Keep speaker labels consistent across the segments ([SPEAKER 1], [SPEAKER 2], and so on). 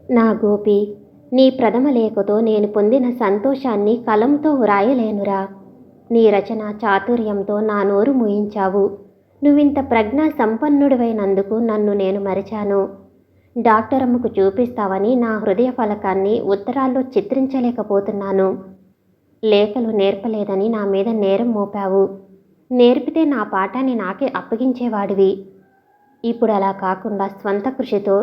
[SPEAKER 1] నా గోపి, నీ ప్రథమ లేఖతో నేను పొందిన సంతోషాన్ని కలంతో వ్రాయలేనురా. నీ రచన చాతుర్యంతో నా నోరు మూయించావు. నువ్వింత ప్రజ్ఞా సంపన్నుడివైనందుకు నన్ను నేను మరిచాను. డాక్టరమ్మకు చూపిస్తావని నా హృదయ ఫలకాన్ని ఉత్తరాల్లో చిత్రించలేకపోతున్నాను. లేఖలు నేర్పలేదని నా మీద నేరం మోపావు. నేర్పితే నా పాఠాన్ని నాకే అప్పగించేవాడివి. ఇప్పుడు అలా కాకుండా స్వంత కృషితో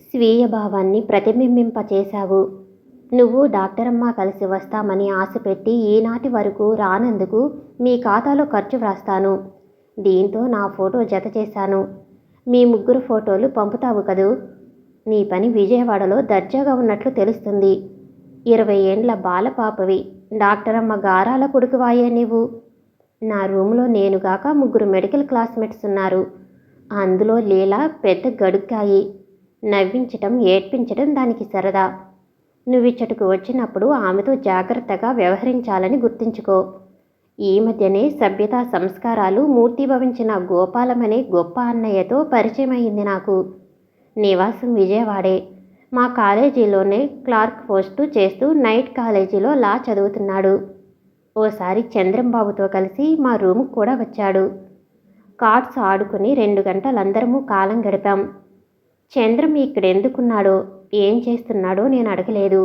[SPEAKER 1] స్వీయ భావాన్ని ప్రతిబింబింపచేశావు. నువ్వు డాక్టరమ్మ కలిసి వస్తామని ఆశపెట్టి ఈనాటి వరకు రానందుకు మీ ఖాతాలో ఖర్చు వ్రాస్తాను. దీంతో నా ఫోటో జత చేశాను. మీ ముగ్గురు ఫోటోలు పంపుతావు కదూ. నీ పని విజయవాడలో దర్జాగా ఉన్నట్లు తెలుస్తుంది. 20 ఏండ్ల బాలపాపవి. డాక్టరమ్మ గారాల కొడుకువాయే నీవు. నా రూములో నేనుగాక 3 మెడికల్ క్లాస్మేట్స్ ఉన్నారు. అందులో లీల పెద్ద గడుక్కాయి. నవ్వించటం ఏడ్పించటం దానికి సరదా. నువ్విచ్చటకు వచ్చినప్పుడు ఆమెతో జాగ్రత్తగా వ్యవహరించాలని గుర్తుంచుకో. ఈ మధ్యనే సభ్యతా సంస్కారాలు మూర్తిభవించిన గోపాలమనే గొప్ప అన్నయ్యతో పరిచయమైంది నాకు. నివాసం విజయవాడే. మా కాలేజీలోనే క్లార్క్ పోస్టు చేస్తూ నైట్ కాలేజీలో లా చదువుతున్నాడు. ఓసారి చంద్రంబాబుతో కలిసి మా రూముకు కూడా వచ్చాడు. కార్డ్స్ ఆడుకుని 2 గంటలందరము కాలం గడిపాం. చంద్రం ఇక్కడెందుకున్నాడో ఏం చేస్తున్నాడో నేను అడగలేదు.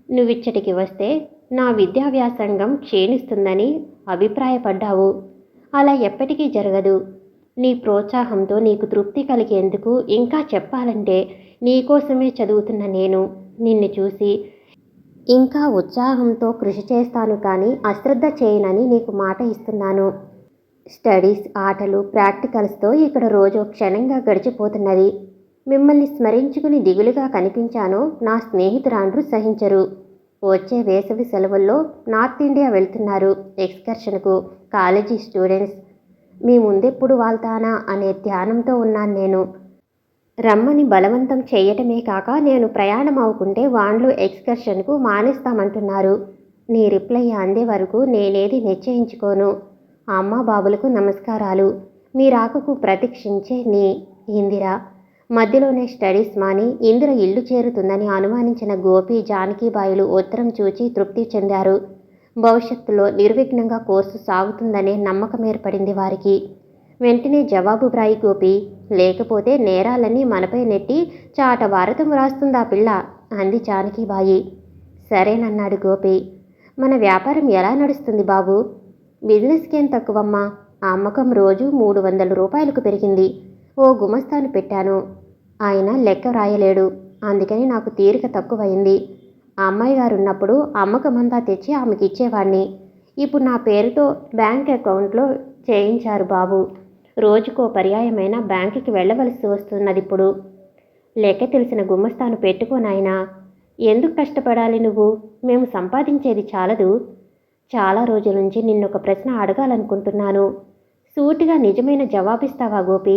[SPEAKER 1] నువ్విచ్చటికి వస్తే నా విద్యా వ్యాసంగం క్షీణిస్తుందని అభిప్రాయపడ్డావు. అలా ఎప్పటికీ జరగదు. నీ ప్రోత్సాహంతో నీకు తృప్తి కలిగేందుకు ఇంకా చెప్పాలంటే నీకోసమే చదువుతున్న నేను నిన్ను చూసి ఇంకా ఉత్సాహంతో కృషి చేస్తాను, కానీ అశ్రద్ధ చేయనని నీకు మాట ఇస్తున్నాను. స్టడీస్, ఆటలు, ప్రాక్టికల్స్తో ఇక్కడ రోజు క్షణంగా గడిచిపోతున్నది. మిమ్మల్ని స్మరించుకుని దిగులుగా కనిపించానో నా స్నేహితురాండ్రు సహించరు. వచ్చే వేసవి సెలవుల్లో నార్త్ ఇండియా వెళ్తున్నారు ఎక్స్కర్షన్కు కాలేజీ స్టూడెంట్స్. మీ ముందెప్పుడు వాళ్తానా అనే ధ్యానంతో ఉన్నాను నేను. రమ్మని బలవంతం చేయటమే కాక నేను ప్రయాణం అవుకుంటే వాళ్ళు ఎక్స్కర్షన్కు మానేస్తామంటున్నారు. నీ రిప్లై అందే వరకు నేనేది నిశ్చయించుకోను. అమ్మా బాబులకు నమస్కారాలు. మీ రాకకు ప్రతీక్షించే నీ ఇందిర. మధ్యలోనే స్టడీస్ మాని ఇందిర ఇల్లు చేరుతుందని అనుమానించిన గోపి, జానకీబాయిలు ఉత్తరం చూచి తృప్తి చెందారు. భవిష్యత్తులో నిర్విఘ్నంగా కోర్సు సాగుతుందనే నమ్మకం ఏర్పడింది వారికి. వెంటనే జవాబు వ్రాయి గోపి, లేకపోతే నేరాలన్నీ మనపై నెట్టి చాట భారతం వ్రాస్తుందా పిల్ల అంది జానకీబాయి. సరేనన్నాడు గోపి. మన వ్యాపారం ఎలా నడుస్తుంది బాబు? బిజినెస్కేం తక్కువమ్మా. అమ్మకం రోజు 300 రూపాయలకు పెరిగింది. ఓ గుమస్తాను పెట్టాను. ఆయన లెక్క రాయలేడు. అందుకని నాకు తీరిక తక్కువైంది. అమ్మాయి గారు ఉన్నప్పుడు అమ్మకమంతా తెచ్చి ఆమెకి ఇచ్చేవాడిని. ఇప్పుడు నా పేరుతో బ్యాంక్ అకౌంట్లో చేయించారు బాబు. రోజుకో పర్యాయమైన బ్యాంకుకి వెళ్ళవలసి వస్తున్నదిప్పుడు. లెక్క తెలిసిన గుమస్తాను పెట్టుకోనాయనా. ఎందుకు కష్టపడాలి నువ్వు? మేము సంపాదించేది చాలదు. చాలా రోజుల నుంచి నిన్నొక ప్రశ్న అడగాలనుకుంటున్నాను. సూటిగా నిజమైన జవాబిస్తావా గోపి?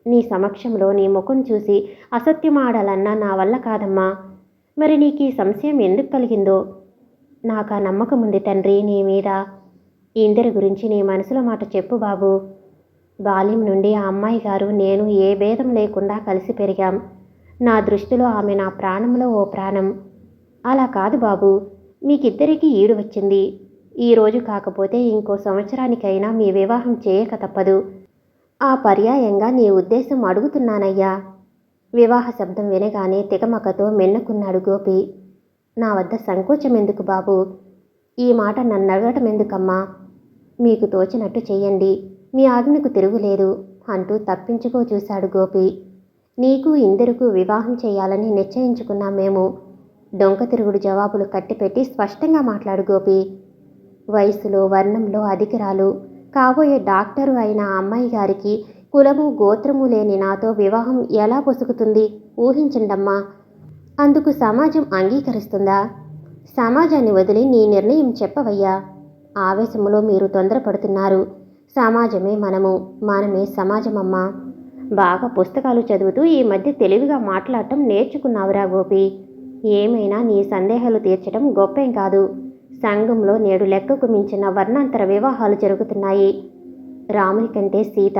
[SPEAKER 1] నీ సమక్షంలో నీ ముఖం చూసి అసత్యమాడాలన్నా నా వల్ల కాదమ్మా. మరి నీకు ఈ సంశయం ఎందుకు కలిగిందో? నాకా నమ్మకం ఉంది తండ్రి నీ మీద. ఇందిర గురించి నీ మనసులో మాట చెప్పు బాబు. బాల్యం నుండి ఆ అమ్మాయి గారు నేను ఏ భేదం లేకుండా కలిసి పెరిగాం. నా దృష్టిలో ఆమె నా ప్రాణంలో ఓ ప్రాణం. అలా కాదు బాబు, మీకిద్దరికీ ఈడు వచ్చింది. ఈరోజు కాకపోతే ఇంకో సంవత్సరానికైనా మీ వివాహం చేయక తప్పదు. ఆ పర్యాయంగా నీ ఉద్దేశం అడుగుతున్నానయ్యా. వివాహ శబ్దం వినగానే తికమకతో మెన్నకున్నాడు గోపి. నా వద్ద సంకోచం ఎందుకు బాబు? ఈ మాట నన్ను అడగటం ఎందుకమ్మా? మీకు తోచినట్టు చెయ్యండి. మీ ఆజ్ఞకు తిరుగులేదు అంటూ తప్పించుకో చూశాడు గోపి. నీకు ఇందరకు వివాహం చేయాలని నిశ్చయించుకున్నాం మేము. డొంక తిరుగుడు జవాబులు కట్టిపెట్టి స్పష్టంగా మాట్లాడు గోపి. వయసులో వర్ణంలో అధికరాలు, కాబోయే డాక్టరు అయిన అమ్మాయి గారికి కులము గోత్రము లేని నాతో వివాహం ఎలా పొసుకుతుంది? ఊహించండమ్మా. అందుకు సమాజం అంగీకరిస్తుందా? సమాజాన్ని వదిలి నీ నిర్ణయం చెప్పవయ్యా. ఆవేశములో మీరు తొందరపడుతున్నారు. సమాజమే మనము, మనమే సమాజమమ్మా. బాగా పుస్తకాలు చదువుతూ ఈ మధ్య తెలివిగా మాట్లాడటం నేర్చుకున్నావురా గోపి. ఏమైనా నీ సందేహాలు తీర్చడం గొప్పేం కాదు. సంఘంలో నేడు లెక్కకు మించిన వర్ణాంతర వివాహాలు జరుగుతున్నాయి. రాముని కంటే సీత,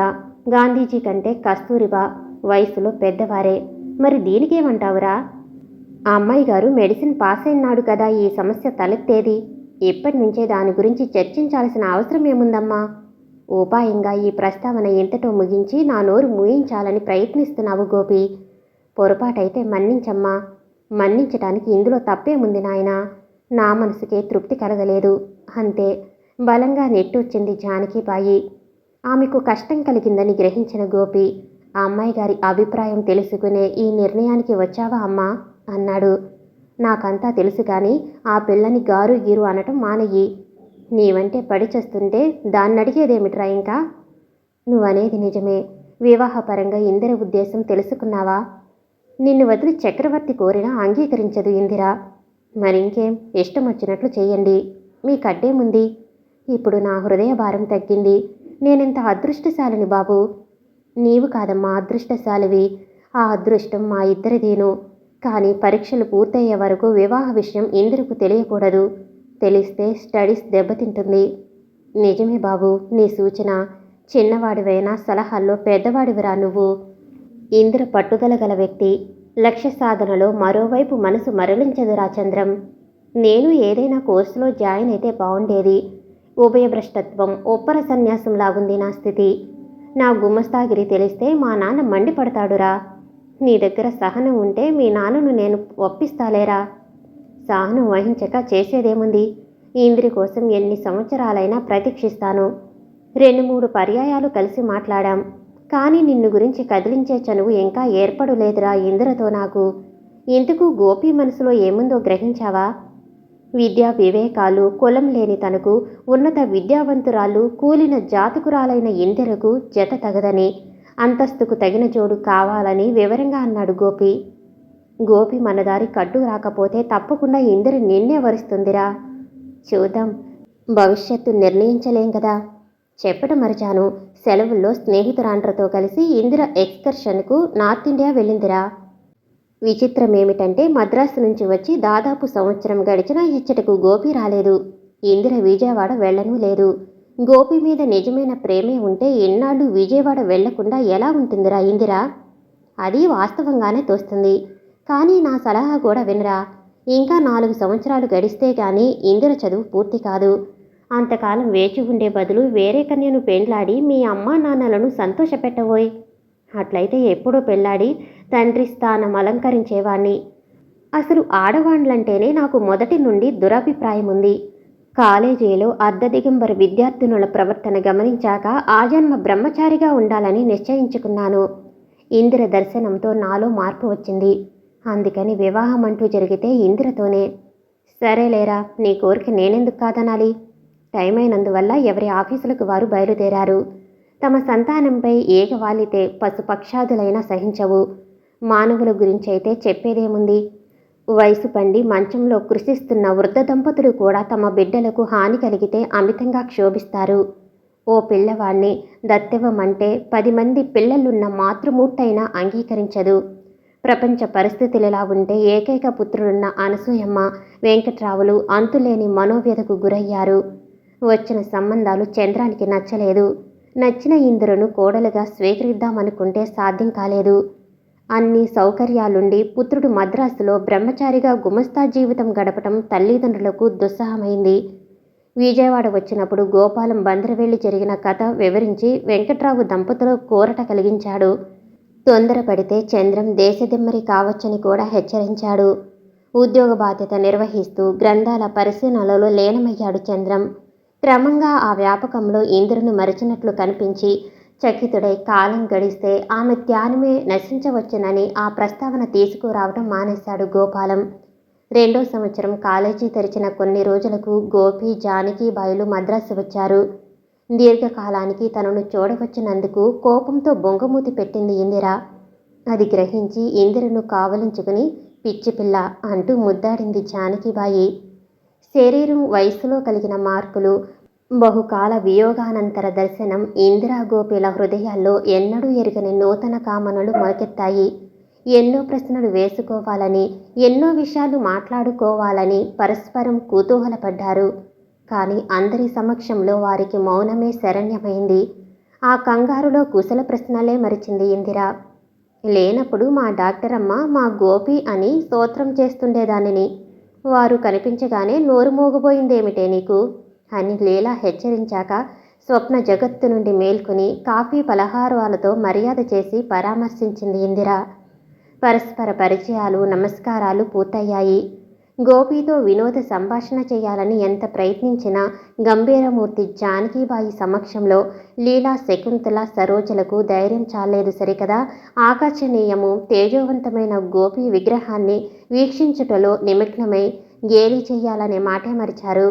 [SPEAKER 1] గాంధీజీ కంటే కస్తూరిబా వయసులో పెద్దవారే. మరి దీనికేమంటావురా? ఆ అమ్మాయి గారు మెడిసిన్ పాస్ అయినాడు కదా ఈ సమస్య తలెత్తేది. ఇప్పటి నుంచే దాని గురించి చర్చించాల్సిన అవసరం ఏముందమ్మా? ఉపాయంగా ఈ ప్రస్తావన ఇంతతో ముగించి నా నోరు మూయించాలని ప్రయత్నిస్తున్నావు గోపి. పొరపాటైతే మన్నించమ్మా. మన్నించటానికి ఇందులో తప్పేముంది నాయనా? నా మనసుకే తృప్తి కలగలేదు అంతే బలంగా నెట్టొచ్చింది జానకిబాయి. ఆమెకు కష్టం కలిగిందని గ్రహించిన గోపి, ఆ అమ్మాయి గారి అభిప్రాయం తెలుసుకునే ఈ నిర్ణయానికి వచ్చావా అమ్మా అన్నాడు. నాకంతా తెలుసు కానీ ఆ పిల్లని గారు గీరు అనటం మానయ్యి. నీవంటే పడి చేస్తుంటే దాన్నడిగేదేమిట్రా ఇంకా? నువ్వనేది నిజమే. వివాహపరంగా ఇందిర ఉద్దేశం తెలుసుకున్నావా? నిన్ను వదిలి చక్రవర్తి కోరినా అంగీకరించదు ఇందిర. మరింకేం, ఇష్టం వచ్చినట్లు చేయండి. మీకడ్డేముంది? ఇప్పుడు నా హృదయ భారం తగ్గింది. నేనెంత అదృష్టశాలిని బాబు. నీవు కాదమ్మా అదృష్టశాలివి. ఆ అదృష్టం మా ఇద్దరిదేను. కానీ పరీక్షలు పూర్తయ్యే వరకు వివాహ విషయం ఇందిరకు తెలియకూడదు. తెలిస్తే స్టడీస్ దెబ్బతింటుంది. నిజమే బాబు నీ సూచన. చిన్నవాడివైనా సలహాల్లో పెద్దవాడివిరా నువ్వు. ఇందిర పట్టుదల గల వ్యక్తి. లక్ష్య సాధనలో మరోవైపు మనసు మరలించదురా చంద్రం. నేను ఏదైనా కోర్సులో జాయిన్ అయితే బాగుండేది. ఉభయభ్రష్టత్వం, ఒప్పర సన్యాసంలాగుంది నా స్థితి. నా గుమస్తాగిరి తెలిస్తే మా నాన్న మండిపడతాడురా. నీ దగ్గర సహనం ఉంటే మీ నాన్నను నేను ఒప్పిస్తాలేరా. సహనం వహించక చేసేదేముంది? ఇంద్రి కోసం ఎన్ని సంవత్సరాలైనా ప్రతీక్షిస్తాను. 2-3 పర్యాయాలు కలిసి మాట్లాడాం. కానీ నిన్ను గురించి కదిలించే చనువు ఇంకా ఏర్పడలేదురా ఇందిరతో నాకు. ఇందుకు గోపి మనసులో ఏముందో గ్రహించావా? విద్యా వివేకాలు, కులం లేని తనకు ఉన్నత విద్యావంతురాలు, కూలిన జాతకురాలైన ఇందిరకు జత తగదని, అంతస్తుకు తగిన జోడు కావాలని వివరంగా అన్నాడు గోపి. గోపి మనదారి కట్టు రాకపోతే తప్పకుండా ఇందిర నిన్నే వరుస్తుందిరా. చూద్దాం, భవిష్యత్తు నిర్ణయించలేం కదా. చెప్పడం మరిచాను, సెలవుల్లో స్నేహితురాండ్రతో కలిసి ఇందిర ఎక్స్కర్షన్కు నార్త్ ఇండియా వెళ్ళిందిరా. విచిత్రమేమిటంటే మద్రాసు నుంచి వచ్చి దాదాపు సంవత్సరం గడిచినా ఇచ్చటకు గోపి రాలేదు. ఇందిర విజయవాడ వెళ్ళనూ లేదు. గోపి మీద నిజమైన ప్రేమే ఉంటే ఎన్నాళ్ళు విజయవాడ వెళ్లకుండా ఎలా ఉంటుందిరా ఇందిర? అది వాస్తవంగానే తోస్తుంది. కానీ నా సలహా కూడా వినరా. ఇంకా 4 సంవత్సరాలు గడిస్తే గానీ ఇందిర చదువు పూర్తి కాదు. అంతకాలం వేచి ఉండే బదులు వేరే కన్యను పెండ్లాడి మీ అమ్మా నాన్నలను సంతోషపెట్టబోయ్. అట్లయితే ఎప్పుడో పెళ్లాడి తండ్రి స్థానం అలంకరించేవాణ్ణి. అసలు ఆడవాండ్లంటేనే నాకు మొదటి నుండి దురభిప్రాయం ఉంది. కాలేజీలో అర్ధదిగంబర విద్యార్థినుల ప్రవర్తన గమనించాక ఆజన్మ బ్రహ్మచారిగా ఉండాలని నిశ్చయించుకున్నాను. ఇందిర దర్శనంతో నాలో మార్పు వచ్చింది. అందుకని వివాహం అంటూ జరిగితే ఇందిరతోనే. సరేలేరా, నీ కోరిక నేనెందుకు కాదనాలి? టైం అయినందువల్ల ఎవరి ఆఫీసులకు వారు బయలుదేరారు. తమ సంతానంపై ఏగవాలితే పశుపక్షాదులైనా సహించవు. మానవుల గురించైతే చెప్పేదేముంది? వయసు పండి మంచంలో కృషిస్తున్న వృద్ధ దంపతులు కూడా తమ బిడ్డలకు హాని కలిగితే అమితంగా క్షోభిస్తారు. ఓ పిల్లవాణ్ణి దత్తెవ్వమంటే 10 మంది పిల్లలున్న మాతృమూర్తైనా అంగీకరించదు. ప్రపంచ పరిస్థితులెలా ఉంటే ఏకైక పుత్రుడున్న అనసూయమ్మ, వెంకట్రావులు అంతులేని మనోవ్యధకు గురయ్యారు. వచ్చిన సంబంధాలు చంద్రానికి నచ్చలేదు. నచ్చిన ఇంద్రను కోడలుగా స్వీకరిద్దామనుకుంటే సాధ్యం కాలేదు. అన్ని సౌకర్యాలుండి పుత్రుడు మద్రాసులో బ్రహ్మచారిగా గుమస్తా జీవితం గడపటం తల్లిదండ్రులకు దుస్సహమైంది. విజయవాడ వచ్చినప్పుడు గోపాలం బందరవెళ్లి జరిగిన కథ వివరించి వెంకట్రావు దంపతులు కోరట కలిగించాడు. తొందరపడితే చంద్రం దేశదిమ్మరి కావచ్చని కూడా హెచ్చరించాడు. ఉద్యోగ బాధ్యత నిర్వహిస్తూ గ్రంథాల పరిశీలనలలో లీనమయ్యాడు చంద్రం. క్రమంగా ఆ వ్యాపకంలో ఇంద్రుని మరిచినట్లు కనిపించి చకితుడై కాలం గడిస్తే ఆమె ధ్యానమే నశించవచ్చునని ఆ ప్రస్తావన తీసుకురావటం మానేశాడు గోపాలం. 2వ సంవత్సరం కాలేజీ తెరిచిన కొన్ని రోజులకు గోపి, జానకిబాయిలు మద్రాసు వచ్చారు. దీర్ఘకాలానికి తనను చూడవచ్చినందుకు కోపంతో బొంగమూతి పెట్టింది ఇందిర. అది గ్రహించి ఇందిరను కావలించుకుని పిచ్చిపిల్ల అంటూ ముద్దాడింది జానకిబాయి. శరీరం, వయస్సులో కలిగిన మార్పులు, బహుకాల వియోగానంతర దర్శనం ఇందిరా గోపిల హృదయాల్లో ఎన్నడూ ఎరుగని నూతన కామనలు మొలకెత్తాయి. ఎన్నో ప్రశ్నలు వేసుకోవాలని, ఎన్నో విషయాలు మాట్లాడుకోవాలని పరస్పరం కుతూహలపడ్డారు. కానీ అందరి సమక్షంలో వారికి మౌనమే శరణ్యమైంది. ఆ కంగారులో కుశల ప్రశ్నలే మరిచింది ఇందిర. లేనప్పుడు మా డాక్టర్ అమ్మ మా గోపి అని స్తోత్రం చేస్తుండేదానిని. వారు కనిపించగానే నోరు మోగబోయిందేమిటే నీకు అని లీలా హెచ్చరించాక స్వప్న జగత్తు నుండి మేల్కొని కాఫీ పలహారాలతో మర్యాద చేసి పరామర్శించింది ఇందిర. పరస్పర పరిచయాలు, నమస్కారాలు పూర్తయ్యాయి. గోపితో వినోద సంభాషణ చేయాలని ఎంత ప్రయత్నించినా గంభీరమూర్తి జానకీబాయి సమక్షంలో లీలా, శకుంతల, సరోజలకు ధైర్యం చాలేదు సరికదా. ఆకర్షణీయము, తేజోవంతమైన గోపి విగ్రహాన్ని వీక్షించుటలో నిమగ్నమై గేలి చెయ్యాలనే మాటే మరిచారు.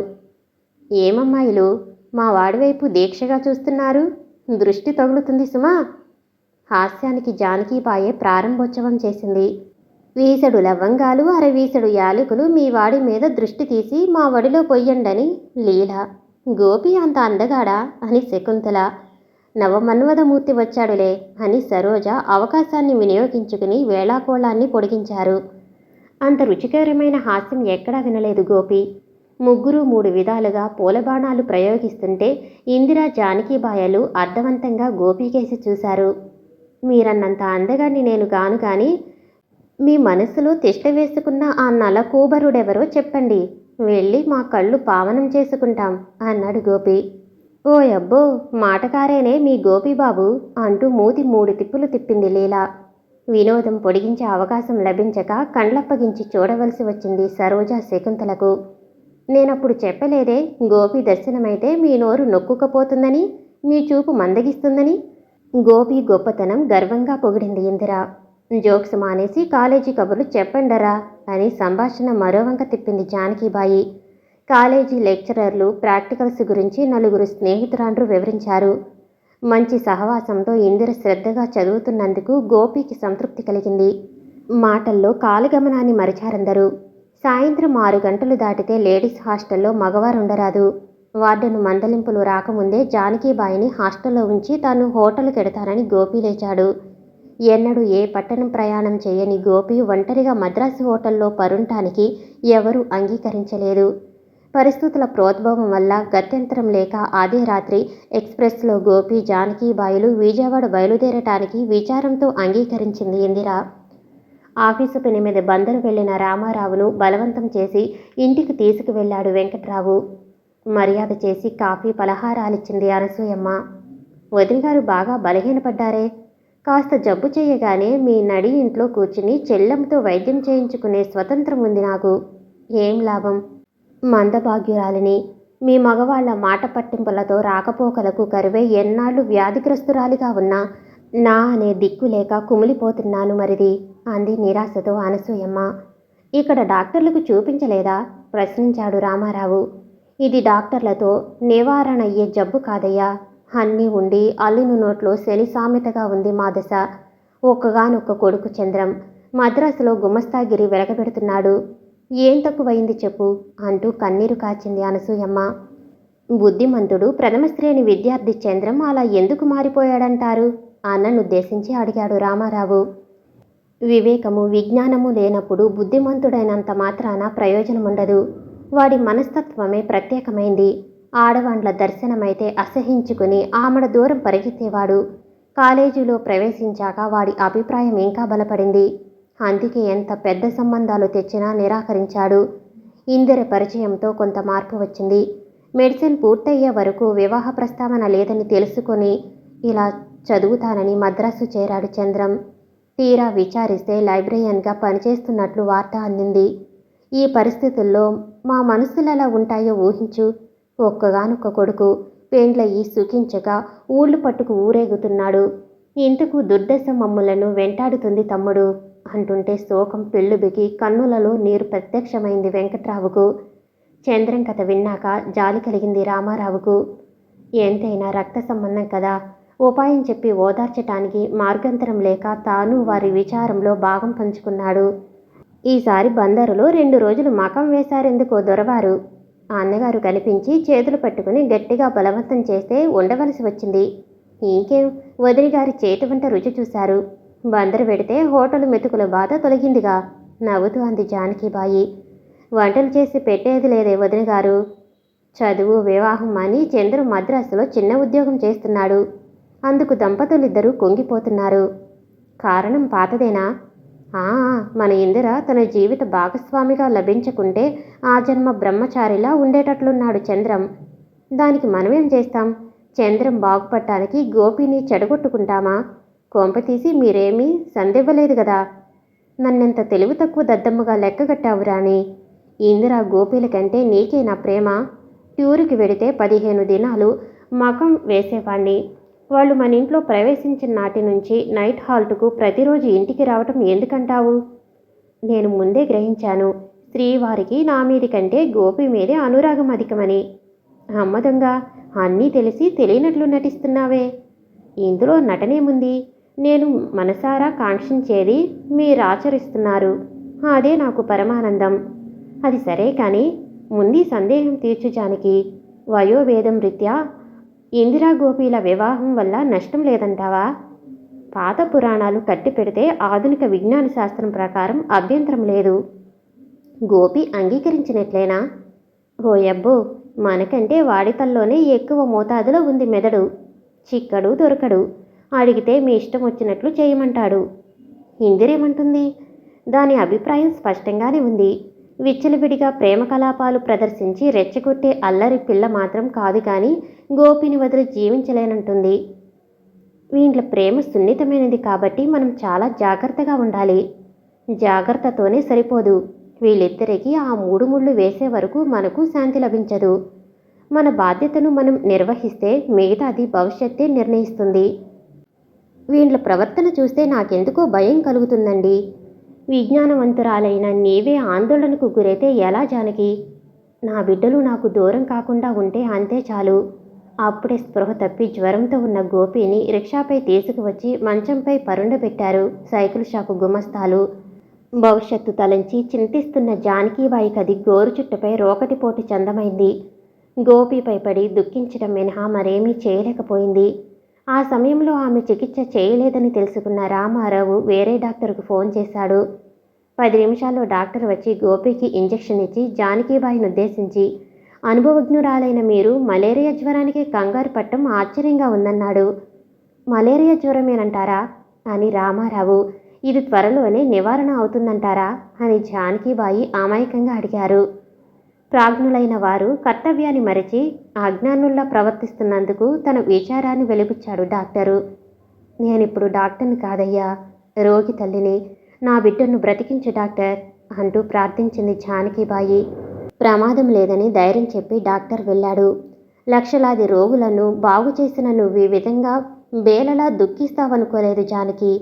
[SPEAKER 1] ఏమమ్మాయిలు మా వాడివైపు దీక్షగా చూస్తున్నారు? దృష్టి తగులుతుంది సుమా. హాస్యానికి జానకీబాయే ప్రారంభోత్సవం చేసింది. వీసెడు లవంగాలు, అరవీసెడు యాలకులు మీ వాడి మీద దృష్టి తీసి మా వడిలో పొయ్యండని లీల. గోపి అంత అందగాడా అని శకుంతల. నవమన్వధమూర్తి వచ్చాడులే అని సరోజ అవకాశాన్ని వినియోగించుకుని వేళాకోళాన్ని పొడిగించారు. అంత రుచికరమైన హాస్యం ఎక్కడా వినలేదు గోపి. ముగ్గురు మూడు విధాలుగా పూలబాణాలు ప్రయోగిస్తుంటే ఇందిరా, జానకీబాయలు అర్థవంతంగా గోపికేసి చూశారు. మీరన్నంత అందగాన్ని నేను గాను కానీ మీ మనసులో తిష్ట వేసుకున్న ఆ నలకూబరుడెవరో చెప్పండి, వెళ్ళి మా కళ్ళు పావనం చేసుకుంటాం అన్నాడు గోపి. ఓ అబ్బో, మాటకారేనే మీ గోపిబాబు అంటూ మూతి 3 తిప్పులు తిప్పింది లీలా. వినోదం పొడిగించే అవకాశం లభించక కండ్లప్పగించి చూడవలసి వచ్చింది సరోజ, శకుంతలకు. నేనప్పుడు చెప్పలేదే గోపి దర్శనమైతే మీ నోరు నొక్కుకపోతుందని, మీ చూపు మందగిస్తుందని. గోపి గొప్పతనం గర్వంగా పొగిడింది ఇందిర. జోక్స్ మానేసి కాలేజీ కబుర్లు చెప్పండరా అని సంభాషణ మరోవంక తిప్పింది జానకీబాయి. కాలేజీ లెక్చరర్లు, ప్రాక్టికల్స్ గురించి 4 స్నేహితురాండ్రు వివరించారు. మంచి సహవాసంతో ఇందిర శ్రద్ధగా చదువుతున్నందుకు గోపికి సంతృప్తి కలిగింది. మాటల్లో కాలగమనాన్ని మరిచారందరూ. సాయంత్రం 6 గంటలు దాటితే లేడీస్ హాస్టల్లో మగవారుండరాదు. వార్డెను మందలింపులు రాకముందే జానకీబాయిని హాస్టల్లో ఉంచి తాను హోటల్కెడతానని గోపి లేచాడు. ఎన్నడూ ఏ పట్టణం ప్రయాణం చేయని గోపి ఒంటరిగా మద్రాసు హోటల్లో పరుంటానికి ఎవరూ అంగీకరించలేదు. పరిస్థితుల ప్రోద్భవం వల్ల గత్యంతరం లేక అదే రాత్రి ఎక్స్ప్రెస్లో గోపి, జానకీబాయిలు విజయవాడ బయలుదేరటానికి విచారంతో అంగీకరించింది ఇందిర. ఆఫీసు పని మీద బందరు వెళ్లిన రామారావును బలవంతం చేసి ఇంటికి తీసుకువెళ్లాడు వెంకట్రావు. మర్యాద చేసి కాఫీ పలహారాలిచ్చింది అనసూయమ్మ. వదినగారు బాగా బలహీనపడ్డారే, కాస్త జబ్బు చేయగానే మీ నడి ఇంట్లో కూర్చుని చెల్లెమ్మతో వైద్యం చేయించుకునే స్వతంత్రం ఉంది నాకు. ఏం లాభం? మందభాగ్యురాలిని. మీ మగవాళ్ల మాట పట్టింపులతో రాకపోకలకు కరువై ఎన్నాళ్ళు వ్యాధిగ్రస్తురాలిగా ఉన్నా నా అనే దిక్కు లేక కుమిలిపోతున్నాను మరిది అంది నిరాశతో అనసూయమ్మ. ఇక్కడ డాక్టర్లకు చూపించలేదా ప్రశ్నించాడు రామారావు. ఇది డాక్టర్లతో నివారణయ్యే జబ్బు కాదయ్యా. అన్నీ ఉండి అల్లుని నోట్లో శని సామెతగా ఉంది మా దశ. ఒక్కగానొక్క కొడుకు చంద్రం మద్రాసులో గుమస్తాగిరి వెలగబెడుతున్నాడు. ఏం తక్కువైంది చెప్పు అంటూ కన్నీరు కాచింది అనసూయమ్మ. బుద్ధిమంతుడు ప్రథమ శ్రేణి విద్యార్థి చంద్రం అలా ఎందుకు మారిపోయాడంటారు అన్ననుద్దేశించి అడిగాడు రామారావు. వివేకము, విజ్ఞానము లేనప్పుడు బుద్ధిమంతుడైనంత మాత్రాన ప్రయోజనముండదు. వాడి మనస్తత్వమే ప్రత్యేకమైంది. ఆడవాండ్ల దర్శనమైతే అసహించుకుని ఆమడ దూరం పరిగెత్తేవాడు. కాలేజీలో ప్రవేశించాక వాడి అభిప్రాయం ఇంకా బలపడింది. అందుకే ఎంత పెద్ద సంబంధాలు తెచ్చినా నిరాకరించాడు. ఇందిర పరిచయంతో కొంత మార్పు వచ్చింది. మెడిసిన్ పూర్తయ్యే వరకు వివాహ ప్రస్తావన లేదని తెలుసుకొని ఇలా చదువుతానని మద్రాసు చేరాడు చంద్రం. తీరా విచారిస్తే లైబ్రేరియన్గా పనిచేస్తున్నట్లు వార్త అందింది. ఈ పరిస్థితుల్లో మా మనసులెలా ఉంటాయో ఊహించు. ఒక్కగానొక్క కొడుకు పెండ్లయ్యి సుఖించగా ఊళ్ళు పట్టుకు ఊరేగుతున్నాడు. ఇంతకు దుర్దశ మమ్ములను వెంటాడుతుంది తమ్ముడు అంటుంటే శోకం పెళ్ళుబికి కన్నులలో నీరు ప్రత్యక్షమైంది వెంకట్రావుకు. చంద్రం కథ విన్నాక జాలి కలిగింది రామారావుకు. ఎంతైనా రక్త సంబంధం కదా, ఉపాయం చెప్పి ఓదార్చటానికి మార్గంతరం లేక తాను వారి విచారంలో భాగం పంచుకున్నాడు. ఈసారి బందరులో 2 రోజులు మకం వేశారెందుకో దొరవారు. ఆ అన్నగారు కనిపించి చేతులు పట్టుకుని గట్టిగా బలవంతం చేస్తే ఉండవలసి వచ్చింది. ఇంకేం, వదిలిగారి చేతి వంట రుచి చూశారు. బందరు పెడితే హోటలు మెతుకుల బాధ తొలగిందిగా నవ్వుతూ అంది జానకీబాయి. వంటలు చేసి పెట్టేది లేదే వదినగారు. చదువు, వివాహం అని చంద్రు మద్రాసులో చిన్న ఉద్యోగం చేస్తున్నాడు. అందుకు దంపతులిద్దరూ కుంగిపోతున్నారు. కారణం పాతదేనా? ఆ, మన ఇందిర తన జీవిత భాగస్వామిగా లభించకుంటే ఆ జన్మ బ్రహ్మచారిలా ఉండేటట్లున్నాడు చంద్రం. దానికి మనమేం చేస్తాం? చంద్రం బాగుపడటానికి గోపిని చెడగొట్టుకుంటామా? కొంపతీసి మీరేమీ సందివ్వలేదు కదా. నన్నెంత తెలివి తక్కువ దద్దమ్మగా లెక్కగట్టావు రాణి. ఇందిరా గోపీల కంటే నీకే నా ప్రేమ. టూరుకి వెడితే 15 దినాలు మకం వేసేవాణ్ణి. వాళ్ళు మన ఇంట్లో ప్రవేశించిన నాటి నుంచి నైట్ హాల్ట్కు ప్రతిరోజు ఇంటికి రావటం ఎందుకంటావు? నేను ముందే గ్రహించాను, శ్రీవారికి నా మీది కంటే గోపి మీదే అనురాగం అధికమని. అమ్మదంగా, అన్నీ తెలిసి తెలియనట్లు నటిస్తున్నావే. ఇందులో నటనేముంది? నేను మనసారా కాంక్షించేది మీరాచరిస్తున్నారు. అదే నాకు పరమానందం. అది సరే కానీ ముందు సందేహం తీర్చు జానకి. వయోభేదం రీత్యా ఇందిరా గోపీల వివాహం వల్ల నష్టం లేదంటావా? పాత పురాణాలు కట్టిపెడితే ఆధునిక విజ్ఞాన శాస్త్రం ప్రకారం అభ్యంతరం లేదు. గోపి అంగీకరించినట్లేనా? ఓయబ్బో, మనకంటే వాడితల్లోనే ఎక్కువ మోతాదులో ఉంది మెదడు. చిక్కడు దొరకడు. అడిగితే మీ ఇష్టం వచ్చినట్లు చేయమంటాడు. ఇందిరేమంటుంది? దాని అభిప్రాయం స్పష్టంగానే ఉంది. విచ్చలవిడిగా ప్రేమ కలాపాలు ప్రదర్శించి రెచ్చగొట్టే అల్లరి పిల్ల మాత్రం కాదు కానీ గోపిని వదిలి జీవించలేనంటుంది. వీళ్ళ ప్రేమ సున్నితమైనది కాబట్టి మనం చాలా జాగ్రత్తగా ఉండాలి. జాగ్రత్తతోనే సరిపోదు, వీళ్ళిద్దరికీ ఆ 3 ముళ్ళు వేసే వరకు మనకు శాంతి లభించదు. మన బాధ్యతను మనం నిర్వహిస్తే మిగతాది భవిష్యత్తే నిర్ణయిస్తుంది. వీళ్ళ ప్రవర్తన చూస్తే నాకెందుకో భయం కలుగుతుందండి. విజ్ఞానవంతురాలైన నీవే ఆందోళనకు గురైతే ఎలా జానకి? నా బిడ్డలు నాకు దూరం కాకుండా ఉంటే అంతే చాలు. అప్పుడే స్పృహ తప్పి జ్వరంతో ఉన్న గోపిని రిక్షాపై తీసుకువచ్చి మంచంపై పరుండబెట్టారు సైకిల్ షాపు గుమస్తాలు. భవిష్యత్తు తలంచి చింతిస్తున్న జానకీబాయి కది గోరు చుట్టుపై రోకటిపోటు చందమైంది. గోపిపై పడి దుఃఖించడం మినహా మరేమీ చేయలేకపోయింది. ఆ సమయంలో ఆమె చికిత్స చేయలేదని తెలుసుకున్న రామారావు వేరే డాక్టర్కు ఫోన్ చేశాడు. 10 నిమిషాల్లో డాక్టర్ వచ్చి గోపికి ఇంజెక్షన్ ఇచ్చి జానకీబాయిని ఉద్దేశించి, అనుభవజ్ఞురాలైన మీరు మలేరియా జ్వరానికి కంగారు పట్టం ఆశ్చర్యంగా ఉందన్నాడు. మలేరియా జ్వరమేనంటారా అని రామారావు, ఇది త్వరలోనే నివారణ అవుతుందంటారా అని జానకీబాయి అమాయకంగా అడిగారు. ప్రాజ్ఞులైన వారు కర్తవ్యాన్ని మరచి అజ్ఞానుల్లా ప్రవర్తిస్తున్నందుకు తన విచారాన్ని వెలిబుచ్చాడు డాక్టరు. నేనిప్పుడు డాక్టర్ని కాదయ్యా, రోగి తల్లిని. నా బిడ్డను బ్రతికించు డాక్టర్ అంటూ ప్రార్థించింది జానకీబాయి. ప్రమాదం లేదని ధైర్యం చెప్పి డాక్టర్ వెళ్ళాడు. లక్షలాది రోగులను బాగు చేసిన నువ్వు ఈ విధంగా బేలలా దుఃఖిస్తావనుకోలేదు జానకి.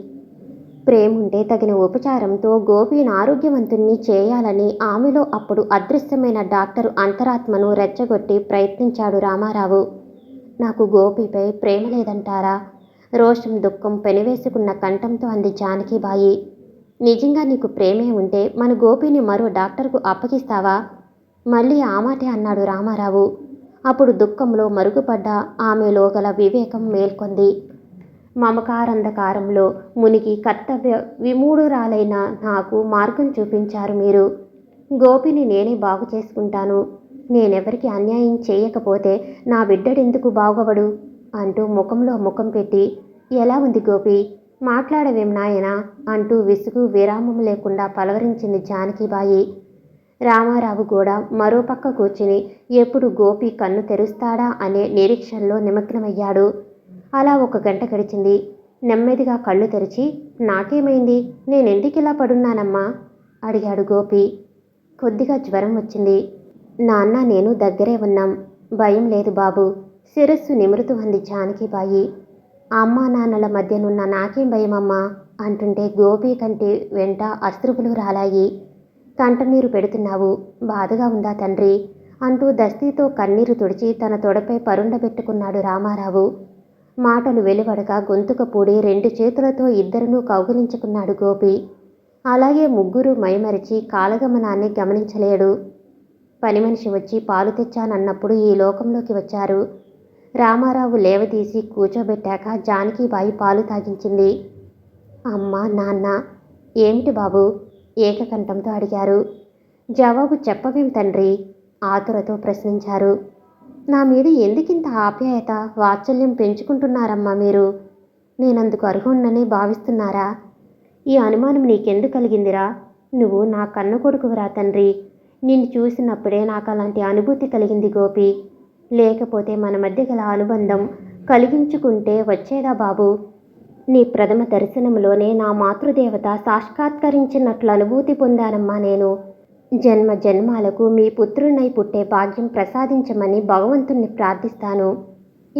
[SPEAKER 1] ప్రేముంటే తగిన ఉపచారంతో గోపిని ఆరోగ్యవంతుణ్ణి చేయాలని ఆమెలో అప్పుడు అదృశ్యమైన డాక్టరు అంతరాత్మను రెచ్చగొట్టి ప్రయత్నించాడు రామారావు. నాకు గోపిపై ప్రేమ లేదంటారా? రోషం దుఃఖం పెనవేసుకున్న కంఠంతో అంది జానకీబాయి. నిజంగా నీకు ప్రేమే ఉంటే మన గోపిని మరో డాక్టర్కు అప్పగిస్తావా? మళ్ళీ ఆ మాటే అన్నాడు రామారావు. అప్పుడు దుఃఖంలో మరుగుపడ్డ ఆమెలో గల వివేకం మేల్కొంది. మమకారంధకారంలో మునిగి కర్తవ్య విమూఢురాలైన నాకు మార్గం చూపించారు మీరు. గోపిని నేనే బాగు చేసుకుంటాను. నేనెవరికి అన్యాయం చేయకపోతే నా బిడ్డడెందుకు బాగవడు అంటూ ముఖంలో ముఖం పెట్టి, ఎలా ఉంది గోపి, మాట్లాడవేం నాయనా అంటూ విసుగు విరామం లేకుండా పలవరించింది జానకీబాయి. రామారావు కూడా మరోపక్క కూర్చుని ఎప్పుడు గోపి కన్ను తెరుస్తాడా అనే నిరీక్షణలో నిమగ్నమయ్యాడు. అలా 1 గంట గడిచింది. నెమ్మదిగా కళ్ళు తెరిచి, నాకేమైంది, నేనెందుకిలా పడున్నానమ్మా అడిగాడు గోపి. కొద్దిగా జ్వరం వచ్చింది. నాన్న నేను దగ్గరే ఉన్నాం. భయం లేదు బాబు శిరస్సు నిమురుతూ అంది జానకీబాయి. అమ్మా నాన్నల మధ్యనున్న నాకేం భయమమ్మా అంటుంటే గోపి కంటి వెంట అశ్రువులు రాలాయి. కంటనీరు పెడుతున్నావు, బాధగా ఉందా తండ్రి అంటూ దస్తీతో కన్నీరు తుడిచి తన తొడపై పరుండబెట్టుకున్నాడు రామారావు. మాటలు వెలువడక గొంతుక పూడి 2 చేతులతో ఇద్దరినూ కౌగిలించుకున్నాడు గోపి. అలాగే ముగ్గురు మైమరిచి కాలగమనాన్ని గమనించలేడు. పని మనిషి వచ్చి పాలు తెచ్చానన్నప్పుడు ఈ లోకంలోకి వచ్చారు. రామారావు లేవదీసి కూర్చోబెట్టాక జానకీబాయి పాలు తాగించింది. అమ్మ నాన్న ఏమిటి బాబు ఏకకంఠంతో అడిగారు. జవాబు చెప్పవేం తండ్రి ఆతురతో ప్రశ్నించారు. నా మీద ఎందుకింత ఆప్యాయత వాత్సల్యం పెంచుకుంటున్నారమ్మా మీరు? నేనందుకు అర్హుణ్ణని భావిస్తున్నారా ఈ అనుమానం నీకెందుకు కలిగిందిరా? నువ్వు నా కన్న కొడుకువురా తండ్రి. నిన్ను చూసినప్పుడే నాకు అలాంటి అనుభూతి కలిగింది గోపి. లేకపోతే మన మధ్య గల అనుబంధం కలిగించుకుంటే వచ్చేదా బాబు? నీ ప్రథమ దర్శనంలోనే నా మాతృదేవత సాక్షాత్కరించినట్లు అనుభూతి పొందానమ్మా నేను. జన్మ జన్మాలకు మీ పుత్రున్నై పుట్టే భాగ్యం ప్రసాదించమని భగవంతుణ్ణి ప్రార్థిస్తాను.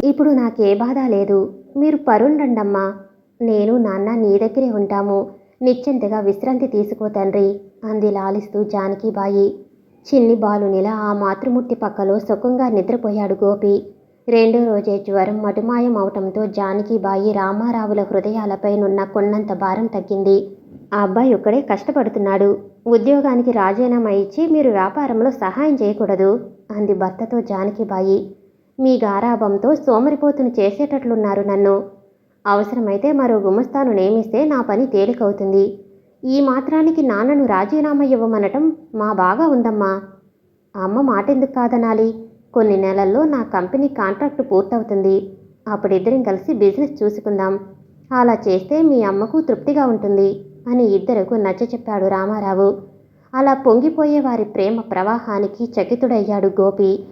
[SPEAKER 1] ఇప్పుడు నాకే బాధ లేదు. మీరు పరుండండమ్మా. నేను నాన్న నీ దగ్గరే ఉంటాము. నిశ్చింతగా విశ్రాంతి తీసుకో తండ్రి అంది లాలిస్తూ జానకిబాయి. చిన్ని బాలునిలా ఆ మాతృమూర్తి పక్కలో సుఖంగా నిద్రపోయాడు గోపి. రెండో రోజే జ్వరం మటుమాయం అవటంతో జానకిబాయి రామారావుల హృదయాలపైనున్న కొండంత భారం తగ్గింది. ఆ అబ్బాయి ఒక్కడే కష్టపడుతున్నాడు. ఉద్యోగానికి రాజీనామా ఇచ్చి మీరు వ్యాపారంలో సహాయం చేయకూడదు అంది భర్తతో జానకిబాయి. మీ గారాభంతో సోమరిపోతును చేసేటట్లున్నారు నన్ను. అవసరమైతే మరో గుమస్తాను నియమిస్తే నా పని తేలికవుతుంది. ఈ మాత్రానికి నాన్నను రాజీనామా ఇవ్వమనటం మా బాగా ఉందమ్మా. అమ్మ మాటెందుకు కాదనాలి? కొన్ని నెలల్లో నా కంపెనీ కాంట్రాక్టు పూర్తవుతుంది. అప్పుడిద్దరం కలిసి బిజినెస్ చూసుకుందాం. అలా చేస్తే మీ అమ్మకు తృప్తిగా ఉంటుంది అని ఇద్దరకు నచ్చచెప్పాడు రామారావు. అలా పొంగిపోయే వారి ప్రేమ ప్రవాహానికి చకితుడయ్యాడు గోపి.